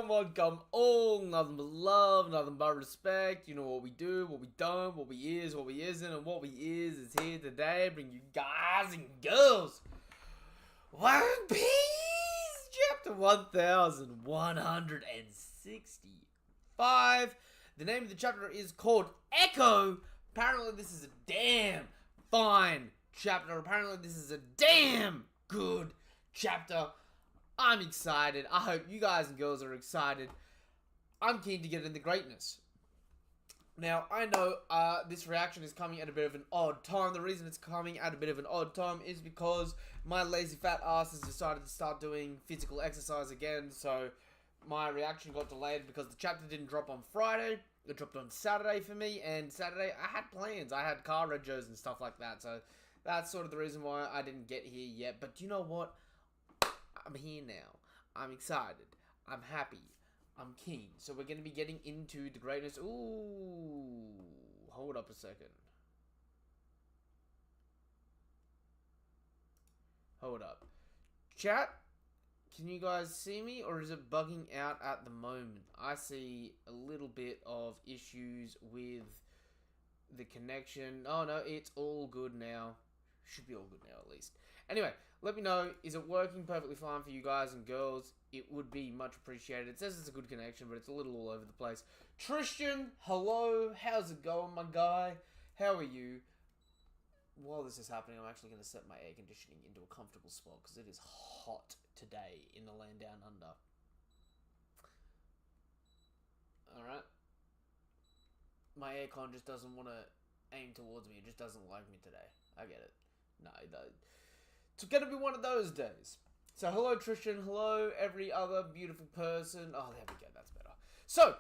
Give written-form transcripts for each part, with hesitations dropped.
come on, come on. Nothing but love, nothing but respect. You know what we do, what we don't, what we is, what we isn't, and what we is here today. Bring you guys and girls One Piece chapter 1165. The name of the chapter is called Echo. Apparently this is a damn fine chapter. Apparently this is a damn good chapter. I'm excited. I hope you guys and girls are excited. I'm keen to get into greatness. Now, I know this reaction is coming at a bit of an odd time. The reason it's coming at a bit of an odd time is because my lazy fat ass has decided to start doing physical exercise again. So, my reaction got delayed because the chapter didn't drop on Friday. It dropped on Saturday for me. And Saturday, I had plans. I had car regos and stuff like that. So, that's sort of the reason why I didn't get here yet. But you know what? I'm here now. I'm excited. I'm happy. I'm keen. So we're going to be getting into the greatness. Ooh. Hold up a second. Hold up. Chat, can you guys see me or is it bugging out at the moment? I see a little bit of issues with the connection. Oh no, it's all good now. Should be all good now at least. Anyway, let me know, is it working perfectly fine for you guys and girls? It would be much appreciated. It says it's a good connection, but it's a little all over the place. Tristan, hello. How's it going, my guy? How are you? While this is happening, I'm actually going to set my air conditioning into a comfortable spot because it is hot today in the land down under. Alright. My aircon just doesn't want to aim towards me. It just doesn't like me today. I get it. No, it's going to be one of those days. So, hello Tristan, hello every other beautiful person. Oh, there we go, that's better. So,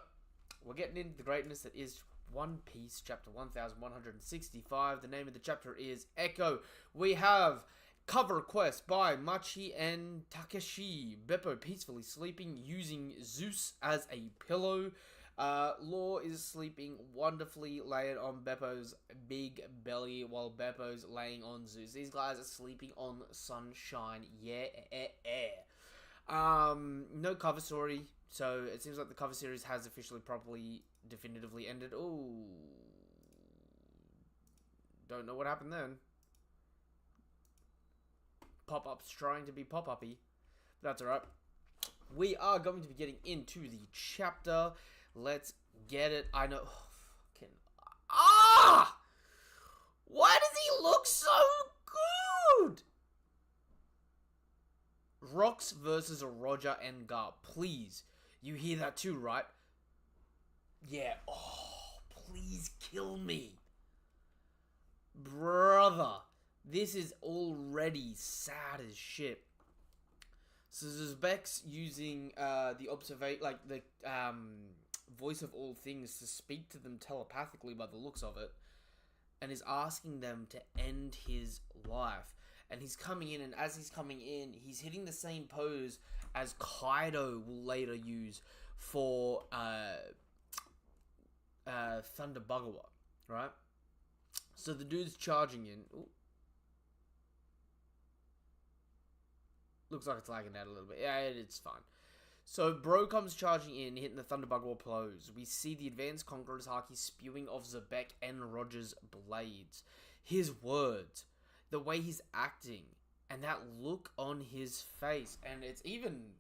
we're getting into the greatness that is One Piece, chapter 1165. The name of the chapter is Echo. We have cover quest by Machi and Takeshi. Beppo peacefully sleeping using Zeus as a pillow. Law is sleeping wonderfully, laying on Beppo's big belly while Beppo's laying on Zeus. These guys are sleeping on sunshine. Yeah. No cover story, so it seems like the cover series has officially, properly, definitively ended. Ooh. Don't know what happened then. Pop-ups trying to be pop-uppy. That's alright. We are going to be getting into the chapter. Let's get it. I know. Oh, fucking. Why does he look so good? Rocks versus Roger and Garp. Please. You hear that too, right? Yeah. Oh, please kill me. Brother. This is already sad as shit. So Zebek's using the voice of all things to speak to them telepathically by the looks of it, and is asking them to end his life. And he's coming in, and as he's coming in, he's hitting the same pose as Kaido will later use for Thunder Buggawa, right? So the dude's charging in. Ooh. Looks like it's lagging out a little bit. Yeah, it's fine. So, Bro comes charging in, hitting the Thunder Buggawa pose. We see the Advanced Conqueror's Haki spewing off Zebek and Roger's blades. His words, the way he's acting, and that look on his face. And it's even...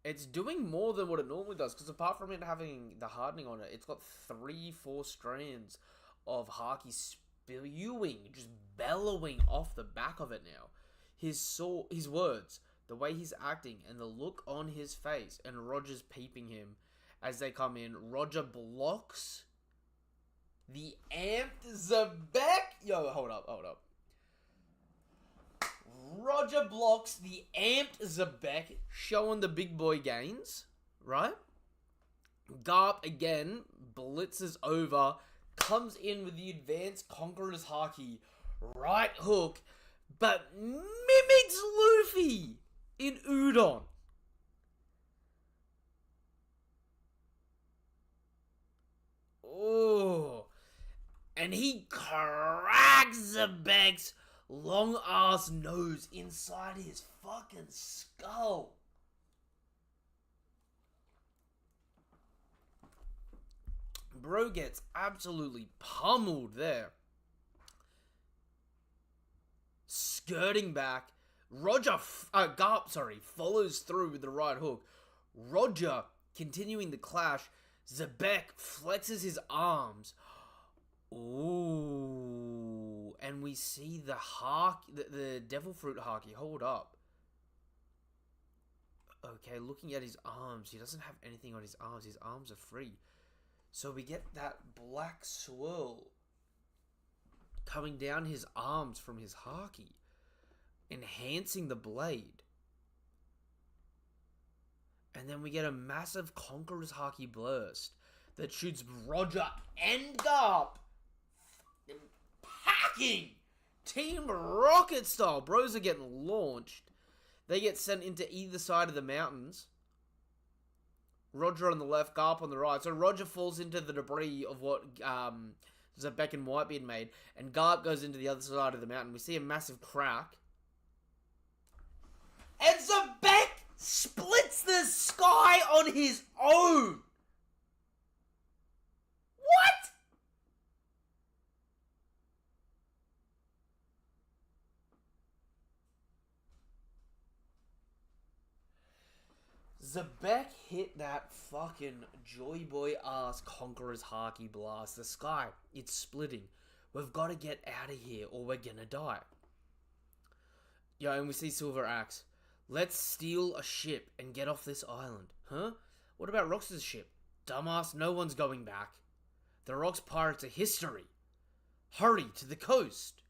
It's doing more than what it normally does, because apart from it having the hardening on it, it's got 3-4 strands of Haki spewing, just bellowing off the back of it now. His words, the way he's acting, and the look on his face, and Roger's peeping him as they come in. Roger blocks the amped Zebek. Yo, hold up. Roger blocks the amped Zebek, showing the big boy gains, right? Garp again blitzes over, comes in with the Advanced Conqueror's Haki, right hook, but mimics Luffy in Udon. Oh. And he cracks Zebek's long ass nose inside his fucking skull. Bro gets absolutely pummeled there. Skirting back. Garp follows through with the right hook. Roger, continuing the clash. Xebec flexes his arms. Ooh. And we see the devil fruit haki. Hold up. Okay, looking at his arms. He doesn't have anything on his arms. His arms are free. So we get that black swirl coming down his arms from his haki, enhancing the blade. And then we get a massive Conqueror's Haki burst that shoots Roger and Garp packing! Team Rocket style. Bros are getting launched. They get sent into either side of the mountains. Roger on the left, Garp on the right. So Roger falls into the debris of what Xebec and Whitebeard made, and Garp goes into the other side of the mountain. We see a massive crack. And Xebec splits the sky on his own! What? Xebec hit that fucking Joy Boy ass Conqueror's Haki blast. The sky, it's splitting. We've got to get out of here or we're gonna die. Yo, and we see Silver Axe. Let's steal a ship and get off this island. Huh? What about Rox's ship? Dumbass, no one's going back. The Rox pirates are history. Hurry to the coast.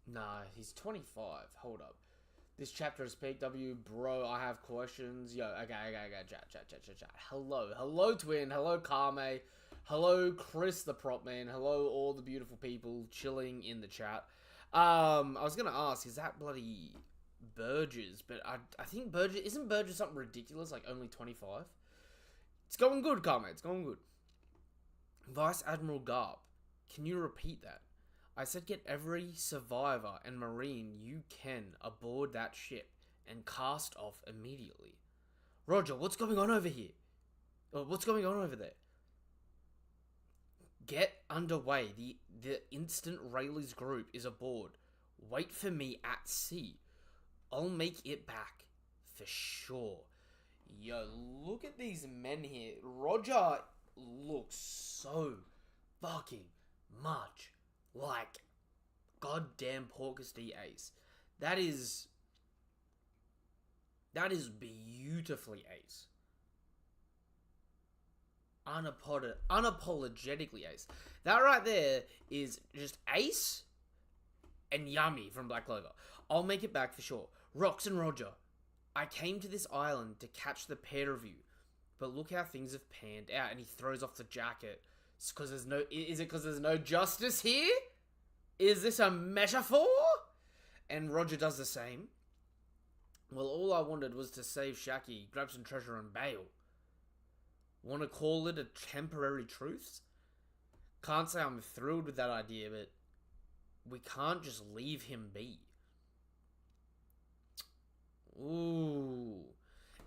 Nah, he's 25. Hold up. This chapter is Peak W. Bro, I have questions. Yo, okay. Chat. Hello, Twin. Hello, Kame. Hello, Chris the prop man. Hello, all the beautiful people chilling in the chat. I was gonna ask, is that bloody Burgess? But I think Burgess... Isn't Burgess something ridiculous, like only 25? It's going good, Kame. It's going good. Vice Admiral Garp, can you repeat that? I said get every survivor and marine you can aboard that ship and cast off immediately. Roger, what's going on over here? What's going on over there? Get underway. The instant Rayleigh's group is aboard. Wait for me at sea. I'll make it back for sure. Yo, look at these men here. Roger looks so fucking much like goddamn Porcus D Ace. That is beautifully Ace. Unapologetically Ace. That right there is just Ace and Yummy from Black Clover. I'll make it back for sure. Rox and Roger, I came to this island to catch the pair of you, but look how things have panned out. And he throws off the jacket. Is it because there's no justice here? Is this a metaphor? And Roger does the same. Well, all I wanted was to save Shaki, grab some treasure and bail. Want to call it a temporary truce? Can't say I'm thrilled with that idea, but we can't just leave him be. Ooh.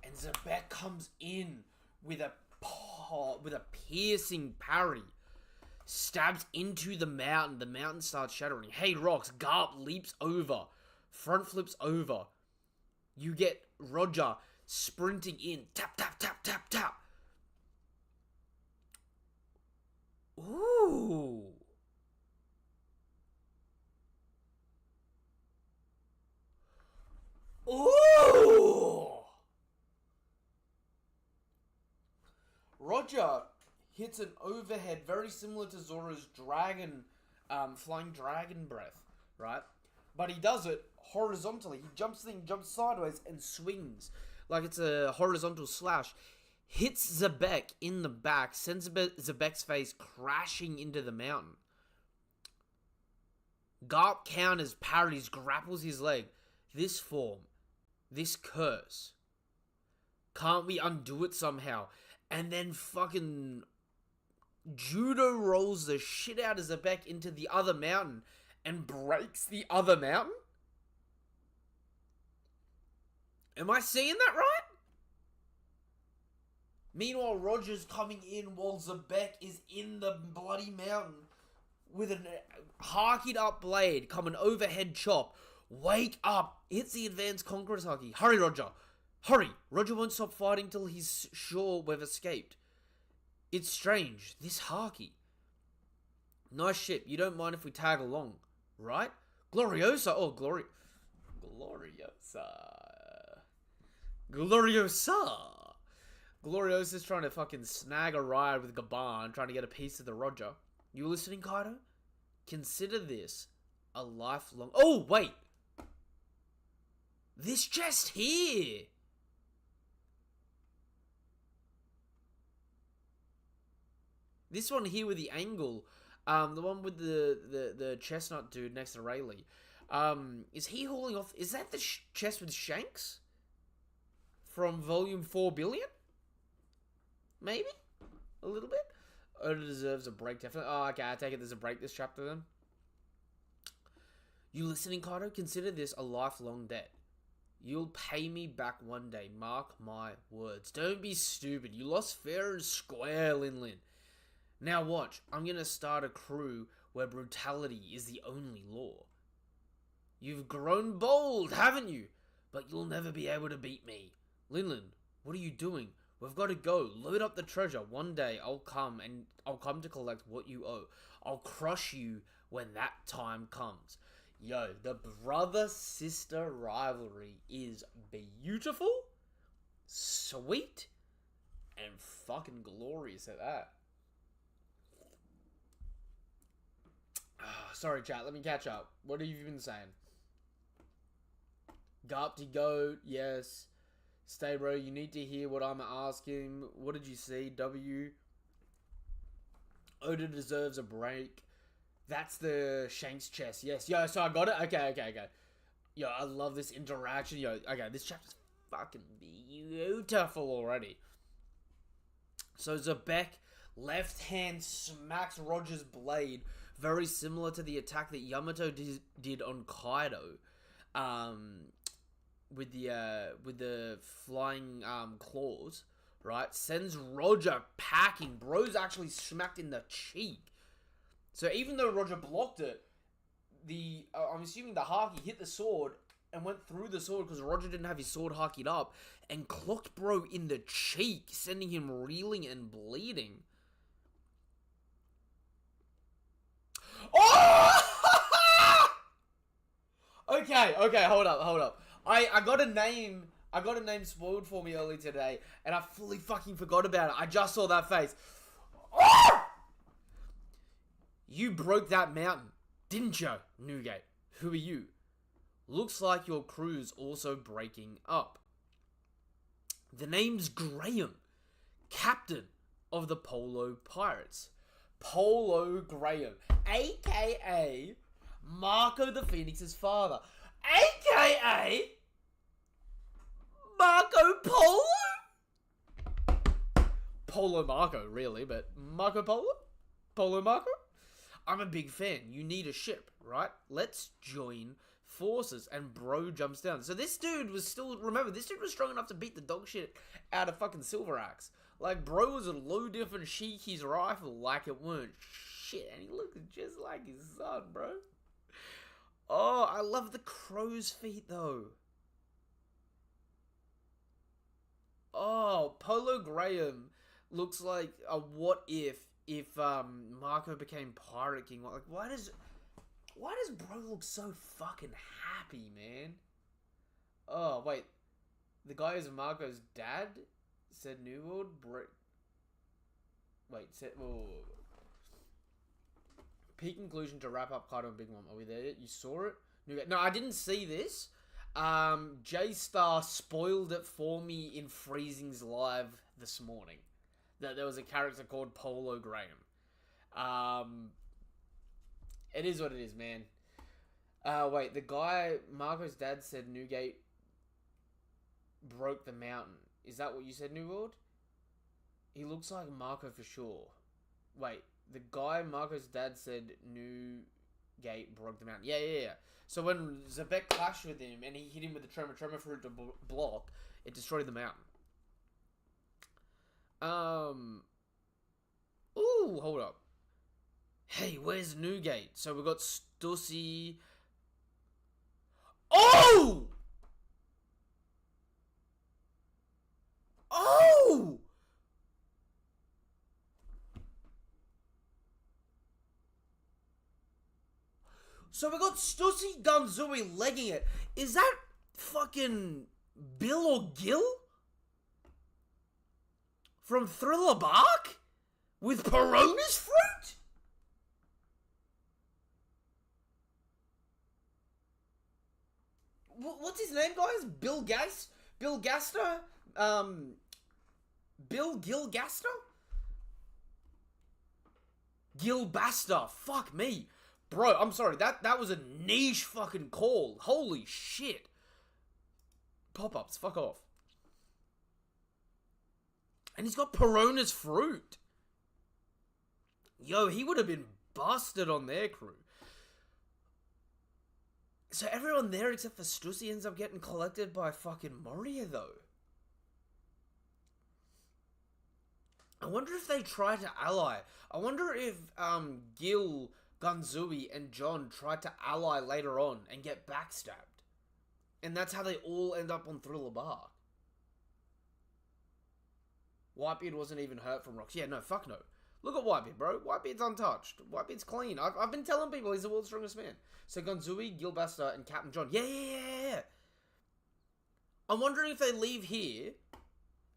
And Xebec comes in with a piercing parry. Stabs into the mountain. The mountain starts shattering. Hey, Rox. Garp leaps over. Front flips over. You get Roger sprinting in. Tap, tap, tap, tap, tap. Ooh. Ooh. Roger hits an overhead very similar to Zoro's dragon, flying dragon breath, right? But he does it horizontally. He jumps sideways and swings like it's a horizontal slash. Hits Xebec in the back, sends Zebec's face crashing into the mountain. Garp counters, parries, grapples his leg. This form, this curse. Can't we undo it somehow? And then fucking judo rolls the shit out of Zebek into the other mountain and breaks the other mountain? Am I seeing that right? Meanwhile, Roger's coming in while Zebek is in the bloody mountain with a harkied up blade, come an overhead chop. Wake up! Hits the advanced Conqueror's Haki. Hurry, Roger! Hurry! Roger won't stop fighting till he's sure we've escaped. It's strange, this Haki. Nice ship, you don't mind if we tag along, right? Gloriosa! Oh, Gloriosa. Gloriosa's trying to fucking snag a ride with Gaban, trying to get a piece of the Roger. You listening, Kaido? Consider this a lifelong... Oh, wait! This chest here! This one here with the angle. The one with the chestnut dude next to Rayleigh. Is he hauling off... Is that the chest with Shanks? From volume 4 billion? Maybe? A little bit? Oda deserves a break, definitely. Oh, okay, I take it there's a break this chapter then. You listening, Kaido? Consider this a lifelong debt. You'll pay me back one day, mark my words. Don't be stupid. You lost fair and square, Linlin. Now watch, I'm gonna start a crew where brutality is the only law. You've grown bold, haven't you? But you'll never be able to beat me. Linlin, what are you doing? We've got to go. Load up the treasure. One day I'll come to collect what you owe. I'll crush you when that time comes. Yo, the brother-sister rivalry is beautiful, sweet, and fucking glorious at that. Sorry, chat. Let me catch up. What have you been saying? Garpty Goat, yes. Stay, bro. You need to hear what I'm asking. What did you see? W. Oda deserves a break. That's the Shanks chest. Yes. Yo, so I got it? Okay. Yo, I love this interaction. Yo, okay, this chapter's fucking beautiful already. So Zebek, left hand smacks Roger's blade. Very similar to the attack that Yamato did on Kaido. With the flying claws, right? Sends Roger packing. Bro's actually smacked in the cheek. So even though Roger blocked it, I'm assuming the Haki hit the sword and went through the sword because Roger didn't have his sword hakied up and clocked Bro in the cheek, sending him reeling and bleeding. Oh! Okay, hold up. I got a name spoiled for me early today, and I fully fucking forgot about it. I just saw that face. Oh! You broke that mountain, didn't you, Newgate? Who are you? Looks like your crew's also breaking up. The name's Graham, captain of the Polo Pirates. Polo Graham, a.k.a. Marco the Phoenix's father, a.k.a. Marco Polo? Polo Marco, really, but Marco Polo? Polo Marco? I'm a big fan. You need a ship, right? Let's join forces. And Bro jumps down. So this dude was still... Remember, this dude was strong enough to beat the dog shit out of fucking Silver Axe. Like, Bro was a low different Shiki's rifle like it weren't shit. And he looked just like his son, bro. Oh, I love the crow's feet, though. Oh, Polo Graham looks like a what if Marco became Pirate King. Like, why does Bro look so fucking happy, man? Oh, wait. The guy who's Marco's dad said New World Peak conclusion to wrap up Kaido and Big Mom. Are we there yet? You saw it? No, I didn't see this. J-Star spoiled it for me in Freezing's live this morning. That there was a character called Polo Graham. It is what it is, man. Wait, the guy, Marco's dad said Newgate broke the mountain. Is that what you said, New World? He looks like Marco for sure. Wait, the guy Marco's dad said New Gate broke the mountain. Yeah. So when Zebek clashed with him and he hit him with the tremor fruit to block, it destroyed the mountain. Ooh, hold up. Hey, where's Newgate? So we got Stussy. Oh! Oh! So we got Stussy Ganzui legging it. Is that fucking Bill or Gil? From Thriller Bark? With Perona's fruit? What's his name, guys? Bill Gaster? Bill Gilgaster? Gilbaster. Fuck me. Bro, I'm sorry. That was a niche fucking call. Holy shit. Pop-ups. Fuck off. And he's got Perona's fruit. Yo, he would have been busted on their crew. So everyone there except for Stussy ends up getting collected by fucking Moria, though. I wonder if they try to ally. I wonder if Gil, Ganzui, and John try to ally later on and get backstabbed. And that's how they all end up on Thriller Bark. Whitebeard wasn't even hurt from rocks. Yeah, no, fuck no. Look at Whitebeard, bro. Whitebeard's untouched. Whitebeard's clean. I've been telling people he's the world's strongest man. So Ganzui, Gilbaster, and Captain John. Yeah. I'm wondering if they leave here,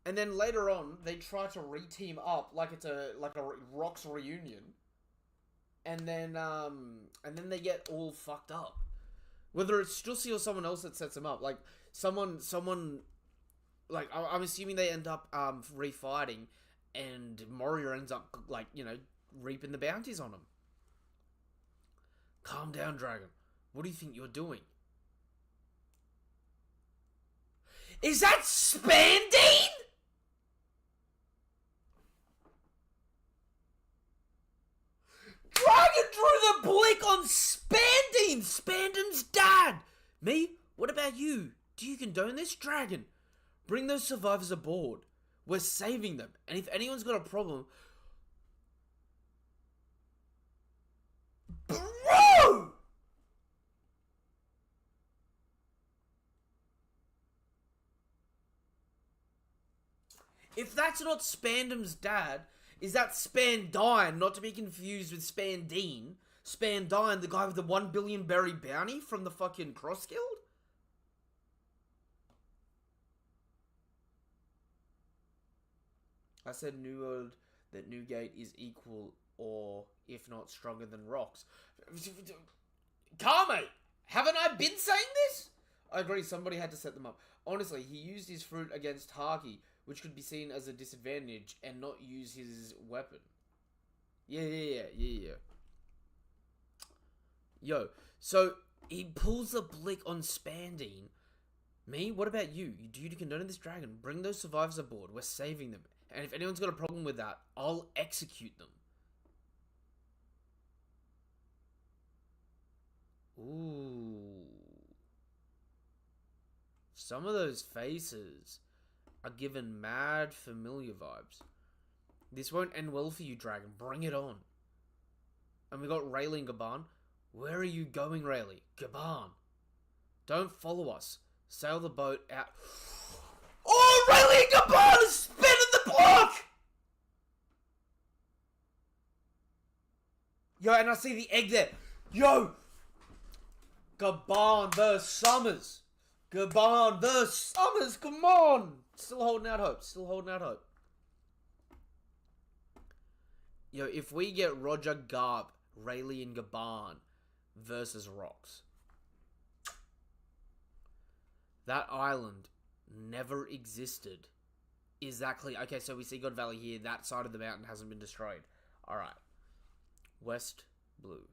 and then later on they try to re-team up like it's a Rocks reunion, and then they get all fucked up. Whether it's Stussy or someone else that sets them up, like someone. Like, I'm assuming they end up refighting, and Moria ends up, like, you know, reaping the bounties on him. Calm down, Dragon. What do you think you're doing? Is that Spandine? Dragon drew the blick on Spandine! Spandine's dad! Me? What about you? Do you condone this, Dragon? Bring those survivors aboard. We're saving them. And if anyone's got a problem... Bro! If that's not Spandam's dad, is that Spandine, not to be confused with Spandine? Spandine, the guy with the 1 billion berry bounty from the fucking Cross Guild? I said New World that Newgate is equal or, if not, stronger than Rocks. Kame! Haven't I been saying this? I agree, somebody had to set them up. Honestly, he used his fruit against Haki, which could be seen as a disadvantage, and not use his weapon. Yeah. Yo, so he pulls the blick on Spandine. Me? What about you? Do you condone this, Dragon? Bring those survivors aboard. We're saving them. And if anyone's got a problem with that, I'll execute them. Ooh. Some of those faces are given mad familiar vibes. This won't end well for you, Dragon. Bring it on. And we got Rayleigh and Gaban. Where are you going, Rayleigh? Gaban. Don't follow us. Sail the boat out. Oh, Rayleigh and Gaban is spinning the block! Yo, and I see the egg there. Yo! Gaban versus Summers. Gaban versus Summers, come on! Still holding out hope. Yo, if we get Roger Garp, Rayleigh and Gaban versus Rocks, that island never existed. Is that clear? Okay, so we see God Valley here. That side of the mountain hasn't been destroyed. Alright. West Blue.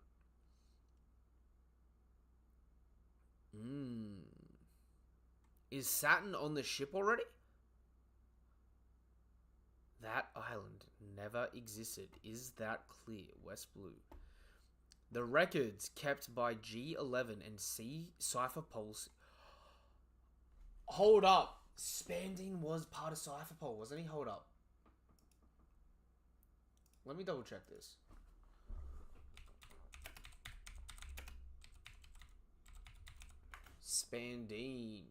Is Saturn on the ship already? That island never existed. Is that clear? West Blue. The records kept by G11 and C Cypher Pulse. Hold up. Spandine was part of Cypher Pulse, wasn't he? Hold up. Let me double check this. Spandine.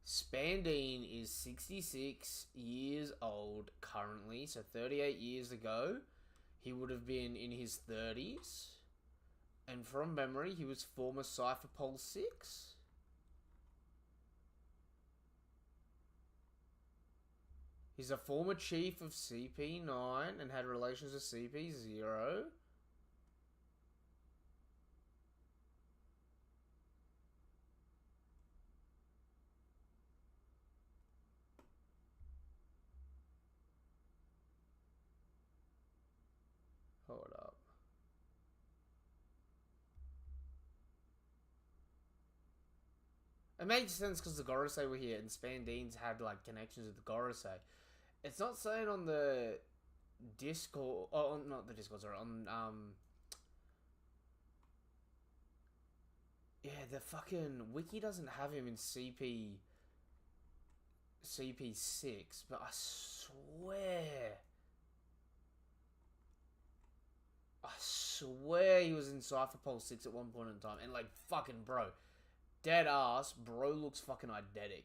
Spandine is 66 years old currently, so 38 years ago, he would have been in his 30s. And from memory, he was former Cypher Pulse 6. He's a former chief of CP9 and had relations with CP0. Hold up. It makes sense because the Gorosei were here and Spandine's had like connections with the Gorosei. It's not saying on the Discord, oh, not the Discord, sorry, on, yeah, the fucking wiki doesn't have him in CP6, but I swear he was in Cypher Pulse 6 at one point in time, and like, fucking bro, dead ass, bro looks fucking eidetic.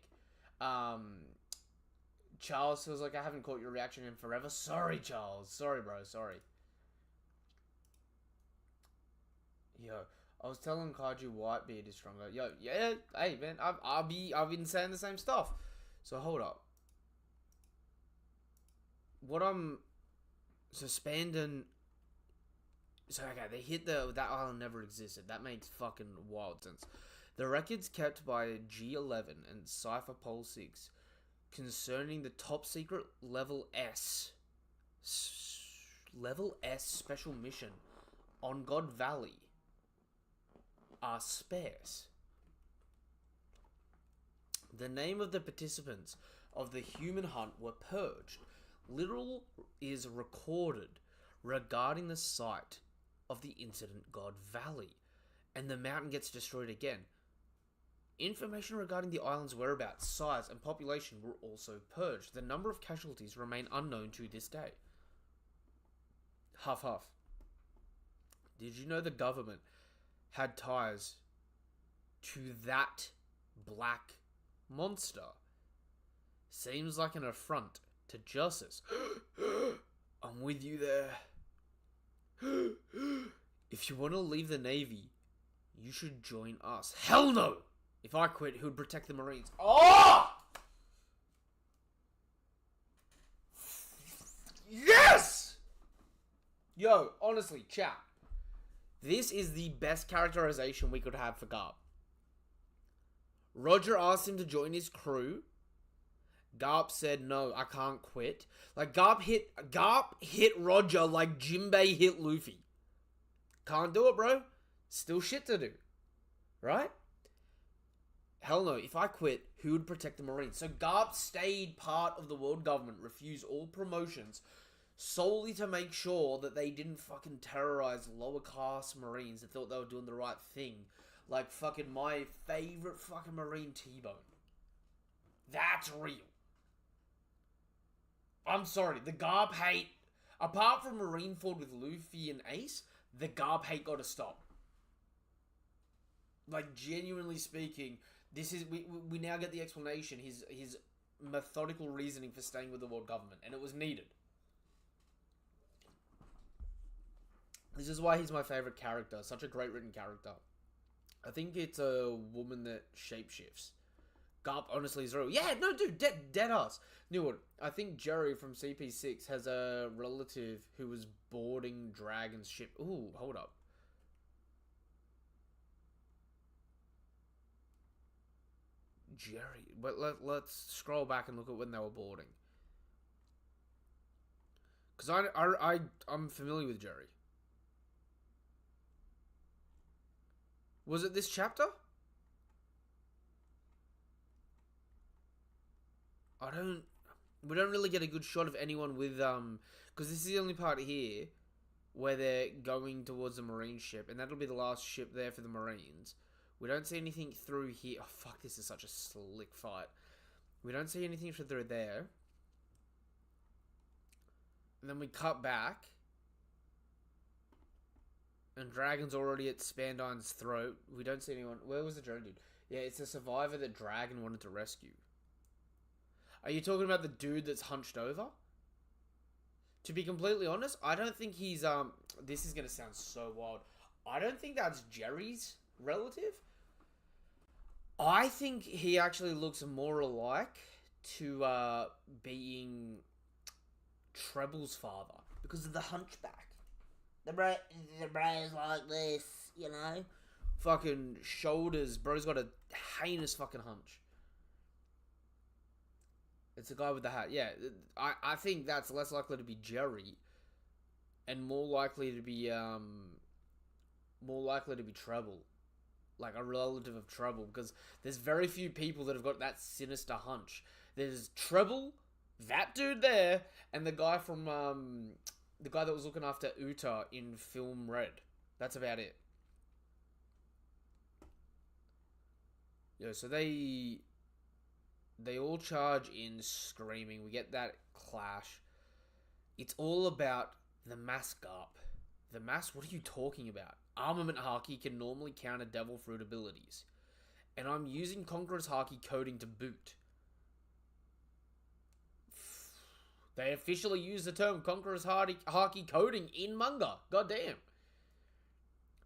Charles feels like I haven't caught your reaction in forever. Sorry, Charles. Sorry, bro. Sorry. Yo, I was telling Kaiju Whitebeard is stronger. Yo, yeah. Hey, man. I've been saying the same stuff. So hold up. So Spandin. So okay, they hit that island never existed. That makes fucking wild sense. The records kept by G11 and Cypher Pulse 6 concerning the top secret level S special mission on God Valley are sparse. The name of the participants of the human hunt were purged. Little is recorded regarding the site of the incident God Valley, and the mountain gets destroyed again. Information regarding the island's whereabouts, size, and population were also purged. The number of casualties remain unknown to this day. Huff huff. Did you know the government had ties to that black monster? Seems like an affront to justice. I'm with you there. If you want to leave the Navy, you should join us. Hell no! If I quit, who would protect the Marines? Oh! Yes! Yo, honestly, chat. This is the best characterization we could have for Garp. Roger asked him to join his crew. Garp said, no, I can't quit. Like, Garp hit Roger like Jinbei hit Luffy. Can't do it, bro. Still shit to do. Right? Hell no, if I quit, who would protect the Marines? So Garp stayed part of the world government, refused all promotions, solely to make sure that they didn't fucking terrorize lower class Marines that thought they were doing the right thing. Like fucking my favorite fucking Marine, T-Bone. That's real. I'm sorry, the Garp hate, apart from Marineford with Luffy and Ace, the Garp hate gotta stop. Like, genuinely speaking, this is, we now get the explanation, his methodical reasoning for staying with the world government, and it was needed. This is why he's my favorite character, such a great written character. I think it's a woman that shapeshifts. Garp honestly is real. Yeah, no, dude, dead ass. Knew what? I think Jerry from CP6 has a relative who was boarding Dragon's ship. Ooh, hold up. Jerry, but let's scroll back and look at when they were boarding. Because I'm familiar with Jerry. Was it this chapter? We don't really get a good shot of anyone with because this is the only part here where they're going towards the marine ship, and that'll be the last ship there for the Marines. We don't see anything through here. Oh fuck! This is such a slick fight. We don't see anything through there. And then we cut back, and Dragon's already at Spandine's throat. We don't see anyone. Where was the drone dude? Yeah, it's a survivor that Dragon wanted to rescue. Are you talking about the dude that's hunched over? To be completely honest, I don't think he's, this is gonna sound so wild. I don't think that's Jerry's relative. I think he actually looks more alike to, being Treble's father. Because of the hunchback. The bro's like this, you know? Fucking shoulders. Bro's got a heinous fucking hunch. It's the guy with the hat. Yeah, I think that's less likely to be Jerry, and more likely to be Treble, like a relative of Treble, because there's very few people that have got that sinister hunch. There's Treble, that dude there, and the guy from the guy that was looking after Uta in Film Red. That's about it. Yeah, so they all charge in screaming. We get that clash. It's all about the mass Garp. The mass? What are you talking about? Armament Haki can normally counter Devil Fruit abilities. And I'm using Conqueror's Haki coding to boot. They officially use the term Conqueror's Haki coding in manga. Goddamn.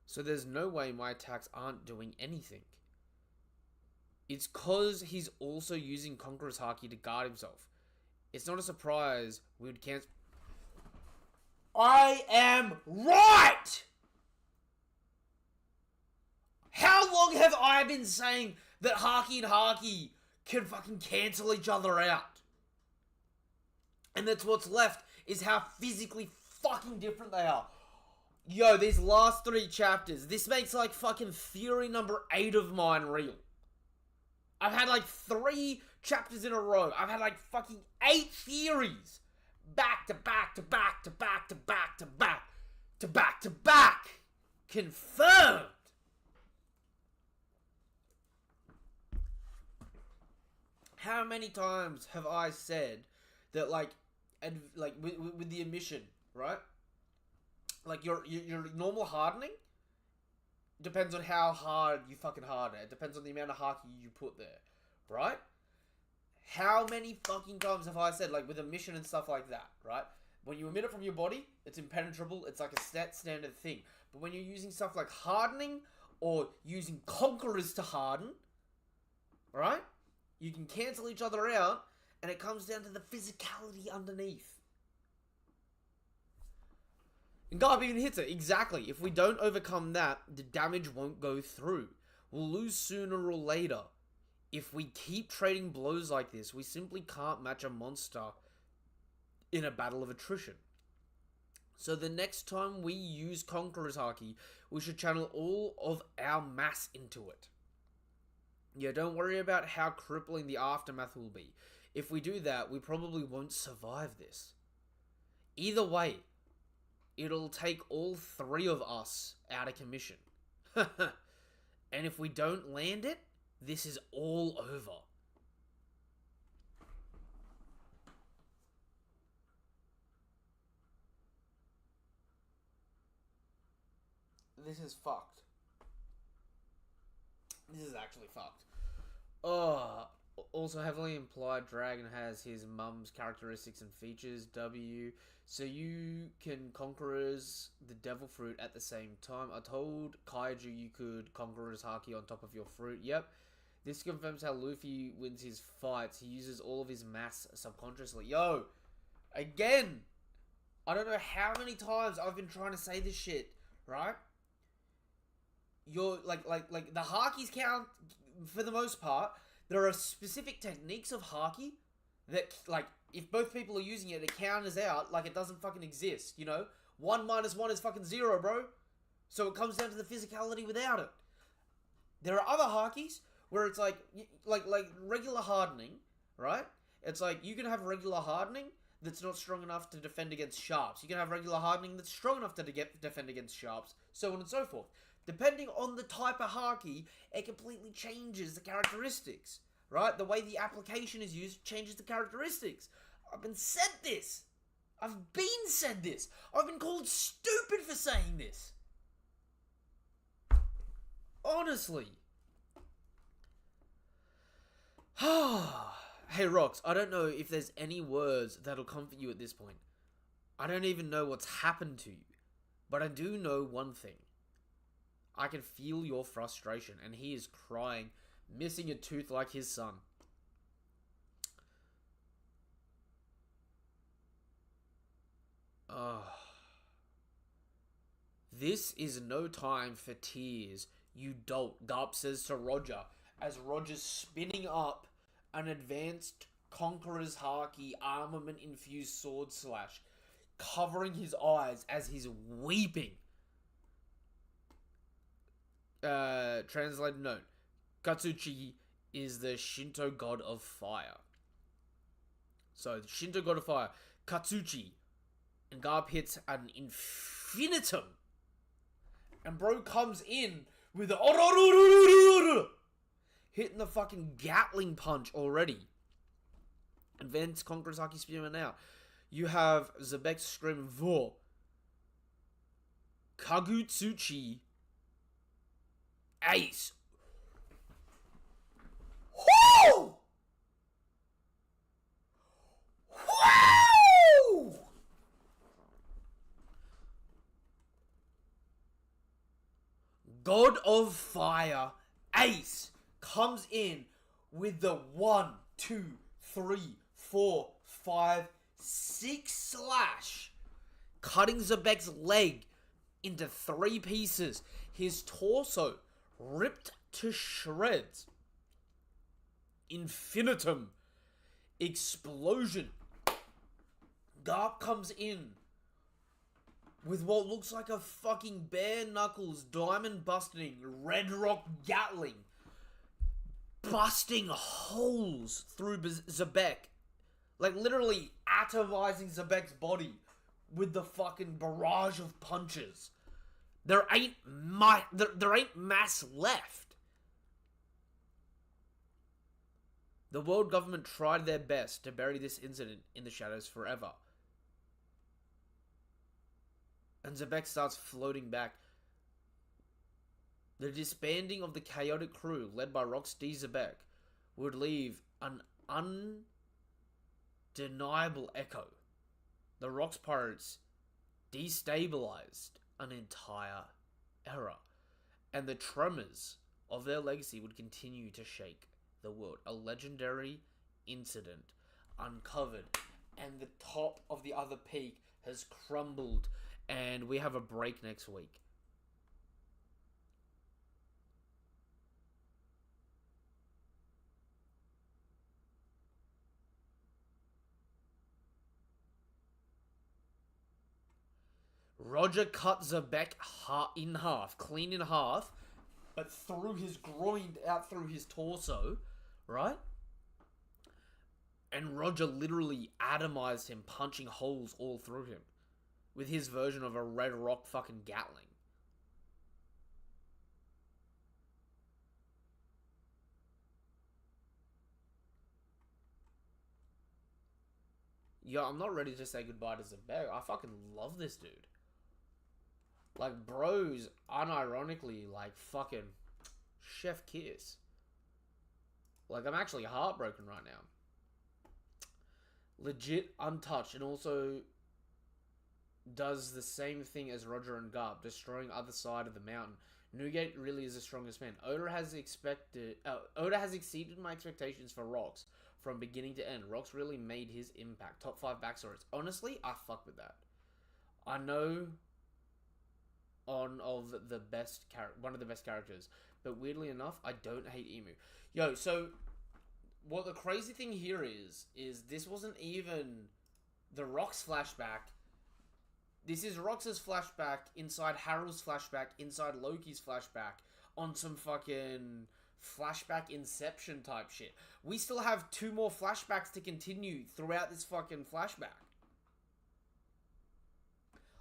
So there's no way my attacks aren't doing anything. It's cause he's also using Conqueror's Haki to guard himself. It's not a surprise we would cancel. I am right! How long have I been saying that Haki and Haki can fucking cancel each other out? And that's what's left, is how physically fucking different they are. Yo, these last 3 chapters, this makes like fucking theory number 8 of mine real. I've had like 3 chapters in a row. I've had like fucking 8 theories. Back to back to back to back to back to back to back to back. Confirmed. How many times have I said that with the emission, right? Like your normal hardening depends on how hard you fucking harden it. It depends on the amount of haki you put there, right? How many fucking times have I said, like with emission and stuff like that, right? When you emit it from your body, it's impenetrable. It's like a standard thing. But when you're using stuff like hardening or using conquerors to harden, right? You can cancel each other out, and it comes down to the physicality underneath. And Garp even hits it. Exactly. If we don't overcome that, the damage won't go through. We'll lose sooner or later. If we keep trading blows like this, we simply can't match a monster in a battle of attrition. So the next time we use Conqueror's Haki, we should channel all of our mass into it. Yeah, don't worry about how crippling the aftermath will be. If we do that, we probably won't survive this. Either way, it'll take all 3 of us out of commission. And if we don't land it, this is all over. This is fucked. This is actually fucked. Also heavily implied Dragon has his mum's characteristics and features, W. So you can Conqueror's the Devil Fruit at the same time. I told Kaiju you could Conqueror's Haki on top of your fruit. Yep. This confirms how Luffy wins his fights. He uses all of his mass subconsciously. Yo! Again! I don't know how many times I've been trying to say this shit, right? You're, like the Hakis count, for the most part, there are specific techniques of Haki that, like, if both people are using it, it counters out like it doesn't fucking exist, you know? 1 minus 1 is fucking 0, bro. So it comes down to the physicality without it. There are other Hakis where it's like regular hardening, right? It's like, you can have regular hardening that's not strong enough to defend against sharps. You can have regular hardening that's strong enough to defend against sharps, so on and so forth. Depending on the type of Haki, it completely changes the characteristics, right? The way the application is used changes the characteristics. I've been said this. I've been said this. I've been called stupid for saying this. Honestly. Hey, Rox, I don't know if there's any words that'll comfort you at this point. I don't even know what's happened to you. But I do know one thing. I can feel your frustration, and he is crying, missing a tooth like his son. This is no time for tears, you dolt, Garp says to Roger, as Roger's spinning up an advanced Conqueror's Haki armament-infused sword slash, covering his eyes as he's weeping. Translated note. Katsuchi is the Shinto god of fire. So, the Shinto god of fire, Katsuchi. And Garp hits an infinitum. And bro comes in with the hitting the fucking Gatling punch already. Advanced Conqueror's Haki Spearman now. You have Xebec screaming Vo. Kagutsuchi. Ace. Woo! Woo! God of Fire, Ace, comes in with the 1, 2, 3, 4, 5, 6 slash, cutting Xebec's leg into 3 pieces. His torso ripped to shreds. Infinitum. Explosion. Garp comes in with what looks like a fucking bare knuckles, diamond busting, red rock Gatling, busting holes through Xebec. Like literally atomizing Xebec's body with the fucking barrage of punches. There ain't mass left. The world government tried their best to bury this incident in the shadows forever. And Xebec starts floating back. The disbanding of the chaotic crew, led by Rox D. Xebec, would leave an undeniable echo. The Rox pirates destabilized an entire era, and the tremors of their legacy would continue to shake the world. A legendary incident uncovered, and the top of the other peak has crumbled, and we have a break next week. Roger cut Xebec in half, clean in half, but through his groin out through his torso, right? And Roger literally atomized him, punching holes all through him with his version of a red rock fucking Gatling. Yo, I'm not ready to say goodbye to Xebec. I fucking love this dude. Like, bros, unironically, like, fucking chef kiss. Like, I'm actually heartbroken right now. Legit untouched, and also does the same thing as Roger and Garp, destroying other side of the mountain. Newgate really is the strongest man. Oda has exceeded my expectations for Rox from beginning to end. Rox really made his impact. Top 5 backstories. Honestly, I fuck with that. I know one of the best characters, but weirdly enough, I don't hate Emu. Yo, so what the crazy thing here is this wasn't even the Rox flashback. This is Rox's flashback inside Harold's flashback inside Loki's flashback on some fucking flashback Inception type shit. We still have 2 more flashbacks to continue throughout this fucking flashback.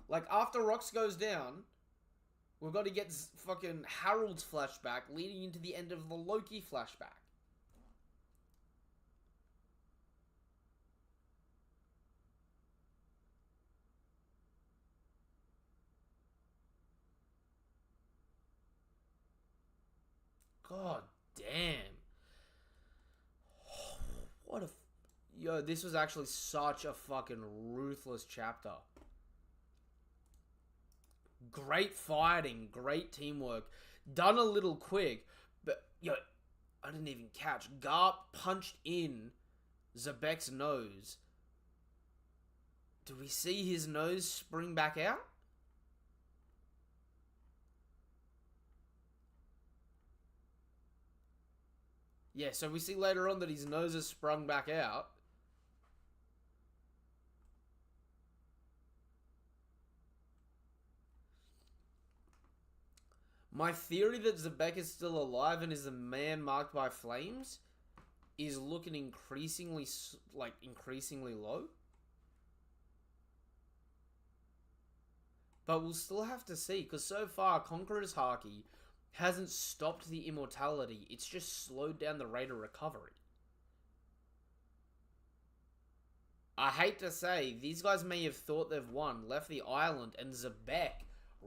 Like, after Rox goes down, we've got to get fucking Harold's flashback leading into the end of the Loki flashback. God damn. What a... Yo, this was actually such a fucking ruthless chapter. Great fighting, great teamwork. Done a little quick, but, yo, I didn't even catch. Garp punched in Xebec's nose. Do we see his nose spring back out? Yeah, so we see later on that his nose has sprung back out. My theory that Xebec is still alive and is the man marked by flames is looking increasingly low. But we'll still have to see, because so far, Conqueror's Haki hasn't stopped the immortality, it's just slowed down the rate of recovery. I hate to say, these guys may have thought they've won, left the island, and Xebec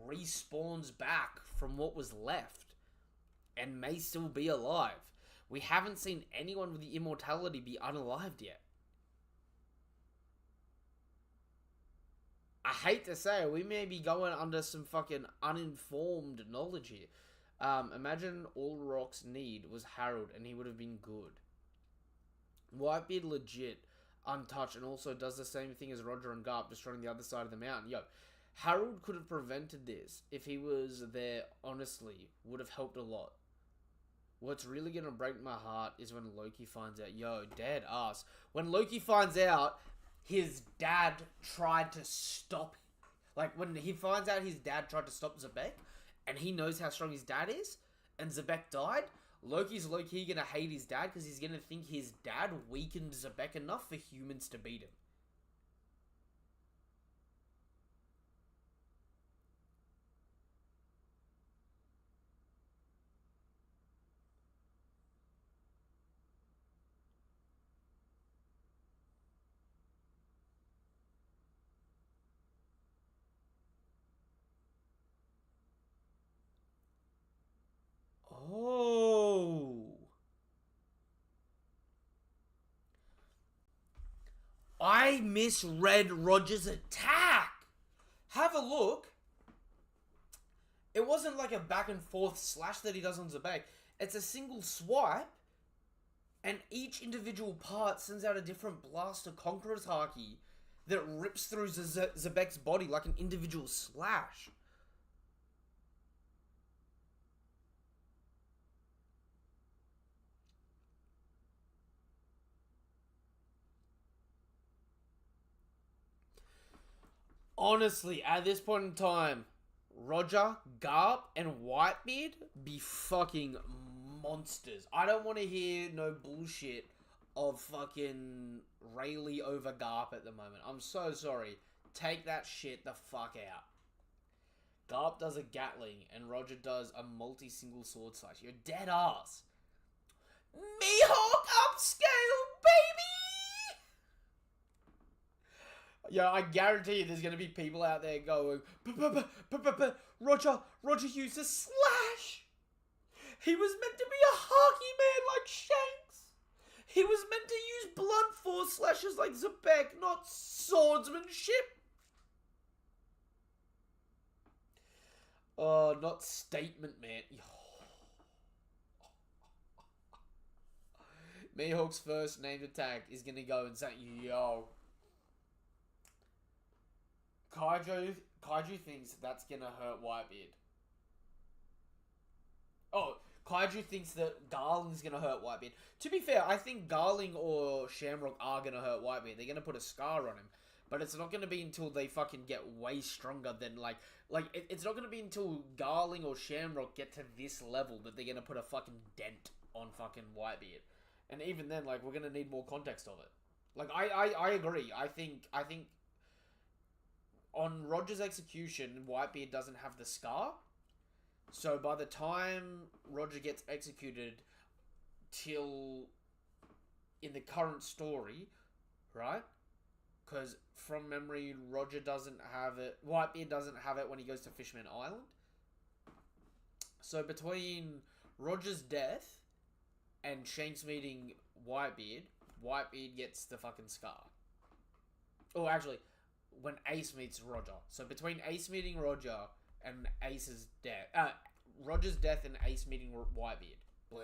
respawns back from what was left, and may still be alive. We haven't seen anyone with the immortality be unalived yet. I hate to say it, we may be going under some fucking uninformed knowledge here. Imagine all Rox need was Harold and he would have been good. Whitebeard legit untouched and also does the same thing as Roger and Garp, destroying the other side of the mountain. Yo, Harold could have prevented this if he was there, honestly, would have helped a lot. What's really gonna break my heart is when Loki finds out, yo, dead ass. When Loki finds out his dad tried to stop, like when he finds out his dad tried to stop Xebec, and he knows how strong his dad is, and Xebec died, Loki's low-key gonna hate his dad because he's gonna think his dad weakened Xebec enough for humans to beat him. Oh. I misread Roger's attack. Have a look. It wasn't like a back and forth slash that he does on Xebec. It's a single swipe, and each individual part sends out a different blast of Conqueror's Haki that rips through Xebec's body like an individual slash. Honestly, at this point in time, Roger, Garp, and Whitebeard be fucking monsters. I don't want to hear no bullshit of fucking Rayleigh over Garp at the moment. I'm so sorry. Take that shit the fuck out. Garp does a Gatling, and Roger does a multi-single sword slash. You're dead ass. Mihawk upscale, baby! Yeah, I guarantee you there's going to be people out there going, Roger used a slash. He was meant to be a hockey man like Shanks. He was meant to use blunt force slashes like Xebec, not swordsmanship. Oh, not statement, man. Mihawk's first named attack is going to go and say, yo. Kaiju thinks that's gonna hurt Whitebeard. Oh, Kaiju thinks that Garling's gonna hurt Whitebeard. To be fair, I think Garling or Shamrock are gonna hurt Whitebeard. They're gonna put a scar on him. But it's not gonna be until they fucking get way stronger than, it's not gonna be until Garling or Shamrock get to this level that they're gonna put a fucking dent on fucking Whitebeard. And even then, like, we're gonna need more context of it. Like, I agree. I think on Roger's execution, Whitebeard doesn't have the scar. So by the time Roger gets executed till in the current story, right? Because from memory, Roger doesn't have it. Whitebeard doesn't have it when he goes to Fishman Island. So between Roger's death and Shanks meeting Whitebeard, Whitebeard gets the fucking scar. Oh, actually, when Ace meets Roger. So between Ace meeting Roger and Ace's death, Roger's death and Ace meeting Whitebeard, bleh.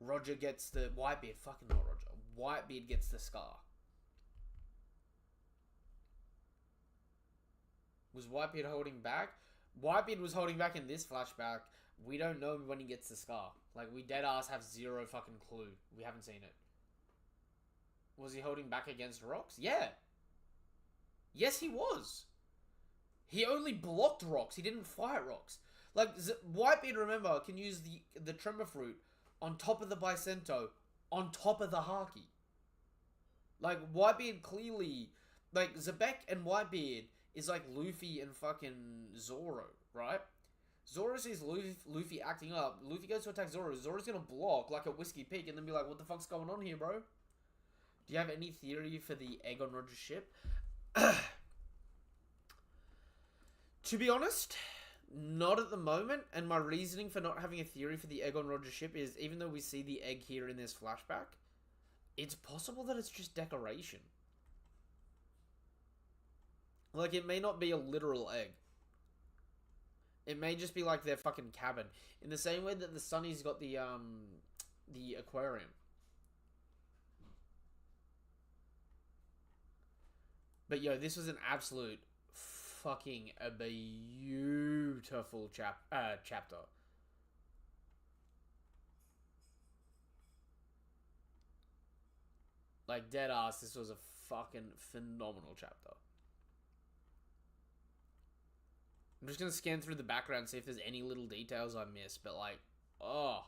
Roger gets the Whitebeard. Fucking not Roger. Whitebeard gets the scar. Was Whitebeard holding back? Whitebeard was holding back in this flashback. We don't know when he gets the scar. Like, we dead ass have zero fucking clue. We haven't seen it. Was he holding back against Rox? Yeah. Yes, he was. He only blocked Rox. He didn't fight Rox. Like, Whitebeard, remember, can use the Tremor Fruit on top of the Bicento, on top of the Haki. Like, Whitebeard clearly... Like, Zebek and Whitebeard is like Luffy and fucking Zoro, right? Zoro sees Luffy acting up. Luffy goes to attack Zoro. Zoro's gonna block like a Whiskey Peak and then be like, what the fuck's going on here, bro? Do you have any theory for the egg on Roger's ship? To be honest, not at the moment. And my reasoning for not having a theory for the egg on Roger's ship is, even though we see the egg here in this flashback, it's possible that it's just decoration. Like, it may not be a literal egg. It may just be like their fucking cabin. In the same way that the Sunny's got the aquarium. But yo, this was an absolute fucking a beautiful chapter. Like, dead ass, this was a fucking phenomenal chapter. I'm just gonna scan through the background, see if there's any little details I missed, but like, oh.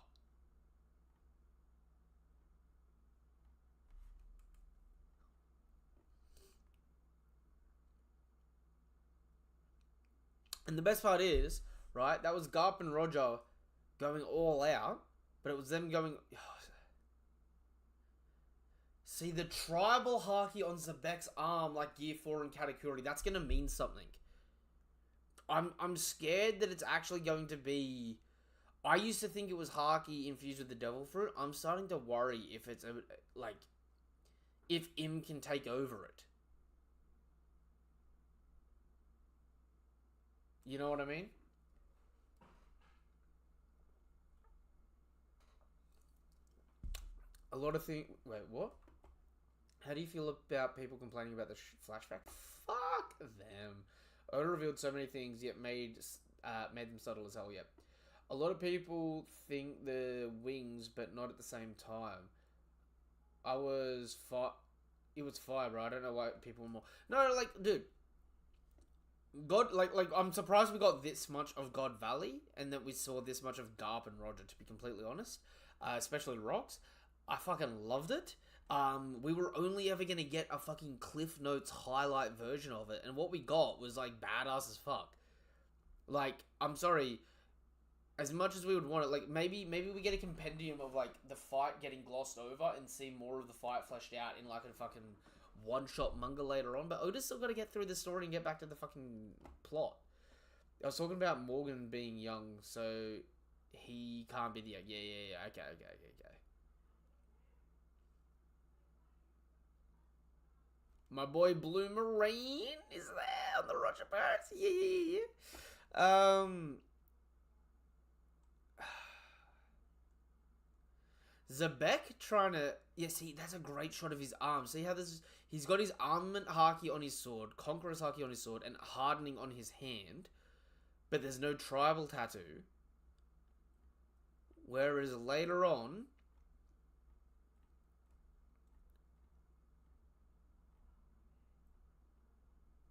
And the best part is, right, that was Garp and Roger going all out, but it was them going... See, the tribal Haki on Zebek's arm, like Gear 4 and Katakuri, that's gonna mean something. I'm scared that it's actually going to be... I used to think it was Haki infused with the Devil Fruit. I'm starting to worry if it's, like... if Im can take over it. You know what I mean? A lot of things... Wait, what? How do you feel about people complaining about the flashback? Fuck them. Oda revealed so many things, yet made them subtle as hell, yep. A lot of people think the wings, but not at the same time. It was fire, bro. I don't know why people were more... No, like, dude. God, like, I'm surprised we got this much of God Valley, and that we saw this much of Garp and Roger, to be completely honest. Especially Rox. I fucking loved it. We were only ever gonna get a fucking Cliff Notes highlight version of it, and what we got was, like, badass as fuck. Like, I'm sorry, as much as we would want it, like, maybe we get a compendium of, like, the fight getting glossed over and see more of the fight fleshed out in, like, a fucking one-shot manga later on, but Oda's still gotta get through the story and get back to the fucking plot. I was talking about Morgan being young, so he can't be the... Yeah, okay. My boy Blue Marine is there on the Roger parts. Yeah. Zebek trying to... Yeah, see, that's a great shot of his arm. See how this is... He's got his armament Haki on his sword, Conqueror's Haki on his sword, and Hardening on his hand. But there's no tribal tattoo. Whereas later on...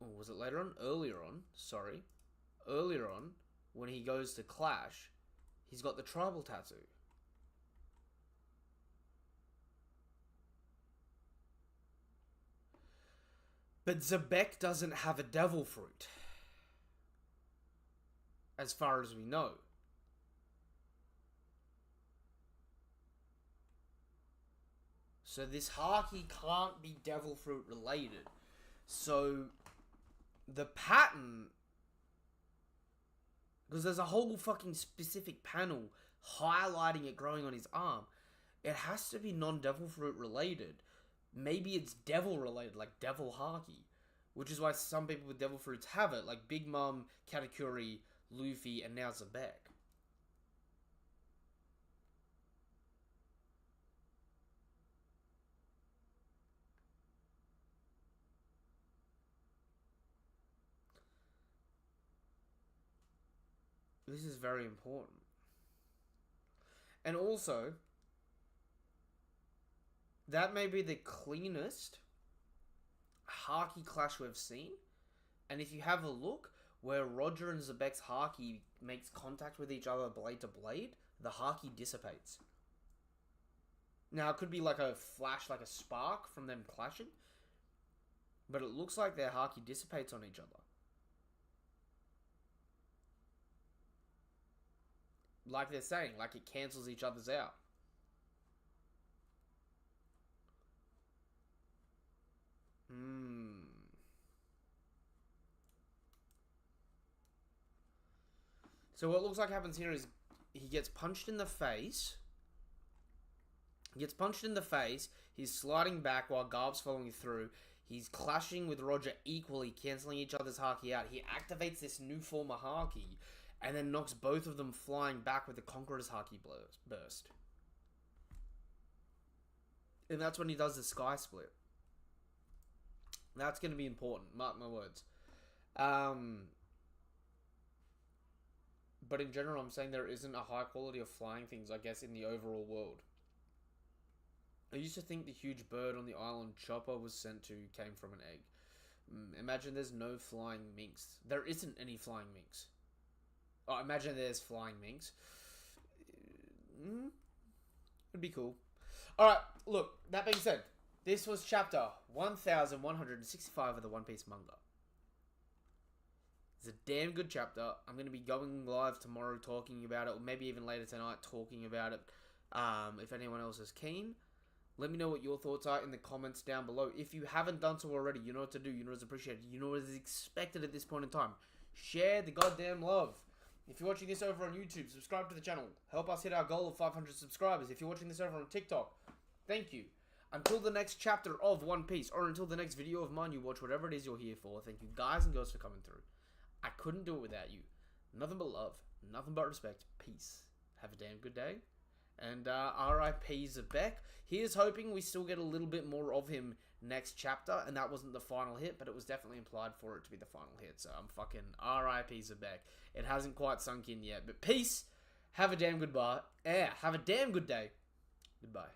Or was it later on? Earlier on. Sorry. Earlier on, when he goes to Clash, he's got the tribal tattoo. But Xebec doesn't have a devil fruit. As far as we know. So this Haki can't be devil fruit related. So the pattern, because there's a whole fucking specific panel highlighting it growing on his arm, it has to be non-devil fruit related. Maybe it's devil related, like Devil Haki, which is why some people with devil fruits have it, like Big Mom, Katakuri, Luffy, and now Xebec. This is very important. And also, that may be the cleanest Haki clash we've seen. And if you have a look, where Roger and Xebec's Haki makes contact with each other blade to blade, the Haki dissipates. Now, it could be like a flash, like a spark from them clashing. But it looks like their Haki dissipates on each other. Like they're saying, like it cancels each other's out. So what looks like happens here is he gets punched in the face. He's sliding back while Garp's following through. He's clashing with Roger equally, cancelling each other's Haki out. He activates this new form of Haki, and then knocks both of them flying back with the Conqueror's Haki burst. And that's when he does the Sky Split. That's going to be important, mark my words. But in general, I'm saying there isn't a high quality of flying things, I guess, in the overall world. I used to think the huge bird on the island Chopper was sent to came from an egg. Imagine there's no flying minks. There isn't any flying minks. Oh, imagine there's flying minks. It'd be cool. Alright, look, that being said, this was chapter 1165 of the One Piece manga. It's a damn good chapter. I'm going to be going live tomorrow talking about it, or maybe even later tonight talking about it. If anyone else is keen, let me know what your thoughts are in the comments down below. If you haven't done so already, you know what to do. You know what's appreciated. You know what is expected at this point in time. Share the goddamn love. If you're watching this over on YouTube, subscribe to the channel. Help us hit our goal of 500 subscribers. If you're watching this over on TikTok, thank you. Until the next chapter of One Piece, or until the next video of mine you watch, whatever it is you're here for, thank you guys and girls for coming through. I couldn't do it without you. Nothing but love. Nothing but respect. Peace. Have a damn good day. And R.I.P. Xebec. Here's hoping we still get a little bit more of him next chapter. And that wasn't the final hit, but it was definitely implied for it to be the final hit. So I'm fucking R.I.P. Xebec. It hasn't quite sunk in yet. But peace. Have a damn goodbye. Have a damn good day. Goodbye.